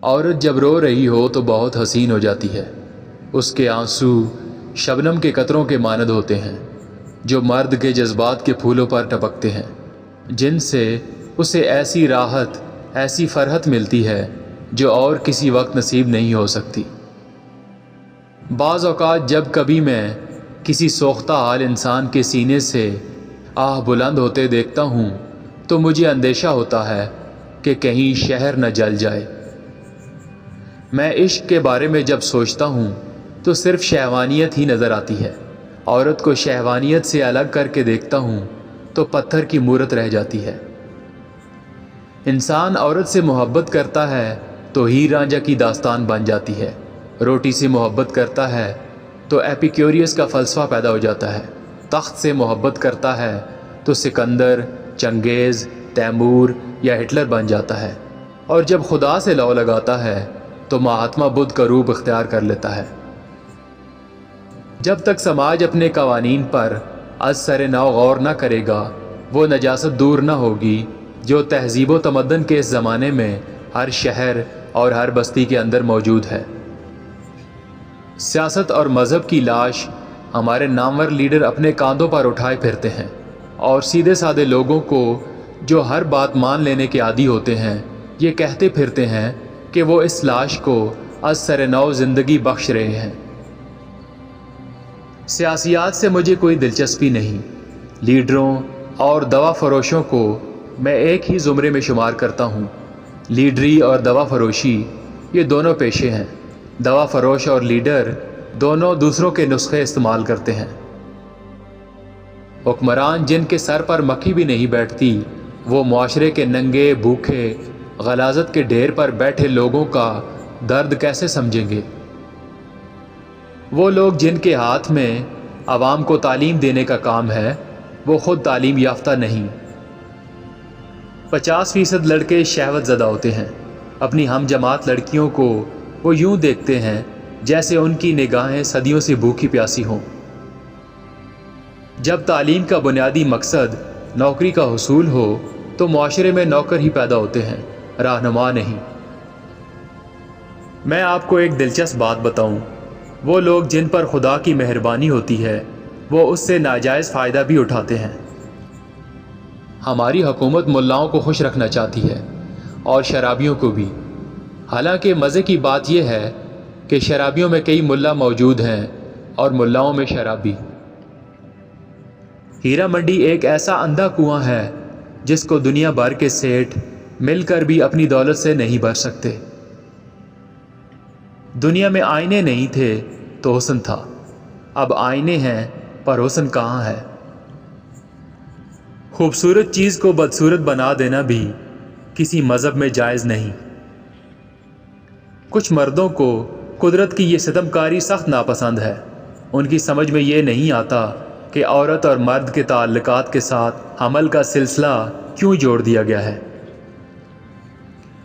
عورت جب رو رہی ہو تو بہت حسین ہو جاتی ہے۔ اس کے آنسو شبنم کے قطروں کے مانند ہوتے ہیں جو مرد کے جذبات کے پھولوں پر ٹپکتے ہیں، جن سے اسے ایسی راحت، ایسی فرحت ملتی ہے جو اور کسی وقت نصیب نہیں ہو سکتی۔ بعض اوقات جب کبھی میں کسی سوختہ حال انسان کے سینے سے آہ بلند ہوتے دیکھتا ہوں تو مجھے اندیشہ ہوتا ہے کہ کہیں شہر نہ جل جائے۔ میں عشق کے بارے میں جب سوچتا ہوں تو صرف شہوانیت ہی نظر آتی ہے۔ عورت کو شہوانیت سے الگ کر کے دیکھتا ہوں تو پتھر کی مورت رہ جاتی ہے۔ انسان عورت سے محبت کرتا ہے تو ہیر رانجھا کی داستان بن جاتی ہے، روٹی سے محبت کرتا ہے تو ایپیکیورس کا فلسفہ پیدا ہو جاتا ہے، تخت سے محبت کرتا ہے تو سکندر، چنگیز، تیمور یا ہٹلر بن جاتا ہے، اور جب خدا سے لو لگاتا ہے تو مہاتما بدھ کا روپ اختیار کر لیتا ہے۔ جب تک سماج اپنے قوانین پر از سر نو غور نہ کرے گا، وہ نجاست دور نہ ہوگی جو تہذیب و تمدن کے اس زمانے میں ہر شہر اور ہر بستی کے اندر موجود ہے۔ سیاست اور مذہب کی لاش ہمارے نامور لیڈر اپنے کاندھوں پر اٹھائے پھرتے ہیں، اور سیدھے سادے لوگوں کو جو ہر بات مان لینے کے عادی ہوتے ہیں یہ کہتے پھرتے ہیں کہ وہ اس لاش کو از سر نو زندگی بخش رہے ہیں۔ سیاسیات سے مجھے کوئی دلچسپی نہیں۔ لیڈروں اور دوا فروشوں کو میں ایک ہی زمرے میں شمار کرتا ہوں۔ لیڈری اور دوا فروشی یہ دونوں پیشے ہیں۔ دوا فروش اور لیڈر دونوں دوسروں کے نسخے استعمال کرتے ہیں۔ حکمران جن کے سر پر مکھی بھی نہیں بیٹھتی، وہ معاشرے کے ننگے، بھوکے، غلاظت کے ڈھیر پر بیٹھے لوگوں کا درد کیسے سمجھیں گے؟ وہ لوگ جن کے ہاتھ میں عوام کو تعلیم دینے کا کام ہے، وہ خود تعلیم یافتہ نہیں۔ 50% لڑکے شہوت زدہ ہوتے ہیں۔ اپنی ہم جماعت لڑکیوں کو وہ یوں دیکھتے ہیں جیسے ان کی نگاہیں صدیوں سے بھوکی پیاسی ہوں۔ جب تعلیم کا بنیادی مقصد نوکری کا حصول ہو تو معاشرے میں نوکر ہی پیدا ہوتے ہیں، رہنما نہیں۔ میں آپ کو ایک دلچسپ بات بتاؤں، وہ لوگ جن پر خدا کی مہربانی ہوتی ہے وہ اس سے ناجائز فائدہ بھی اٹھاتے ہیں۔ ہماری حکومت ملاؤں کو خوش رکھنا چاہتی ہے اور شرابیوں کو بھی، حالانکہ مزے کی بات یہ ہے کہ شرابیوں میں کئی ملا موجود ہیں اور ملاؤں میں شرابی۔ ہیرا منڈی ایک ایسا اندھا کنواں ہے جس کو دنیا بھر کے سیٹھ مل کر بھی اپنی دولت سے نہیں بھر سکتے۔ دنیا میں آئینے نہیں تھے تو حسن تھا، اب آئینے ہیں پر حسن کہاں ہے؟ خوبصورت چیز کو بدصورت بنا دینا بھی کسی مذہب میں جائز نہیں۔ کچھ مردوں کو قدرت کی یہ ستمکاری سخت ناپسند ہے۔ ان کی سمجھ میں یہ نہیں آتا کہ عورت اور مرد کے تعلقات کے ساتھ حمل کا سلسلہ کیوں جوڑ دیا گیا ہے۔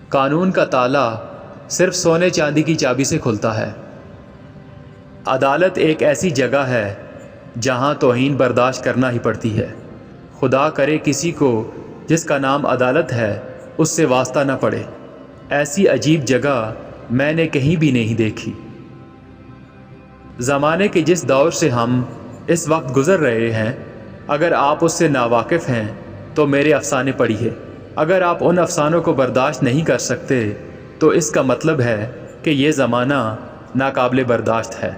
قانون کا تالا صرف سونے چاندی کی چابی سے کھلتا ہے۔ عدالت ایک ایسی جگہ ہے جہاں توہین برداشت کرنا ہی پڑتی ہے۔ خدا کرے کسی کو جس کا نام عدالت ہے اس سے واسطہ نہ پڑے۔ ایسی عجیب جگہ میں نے کہیں بھی نہیں دیکھی۔ زمانے کے جس دور سے ہم اس وقت گزر رہے ہیں، اگر آپ اس سے ناواقف ہیں تو میرے افسانے پڑھیے۔ اگر آپ ان افسانوں کو برداشت نہیں کر سکتے تو اس کا مطلب ہے کہ یہ زمانہ ناقابل برداشت ہے۔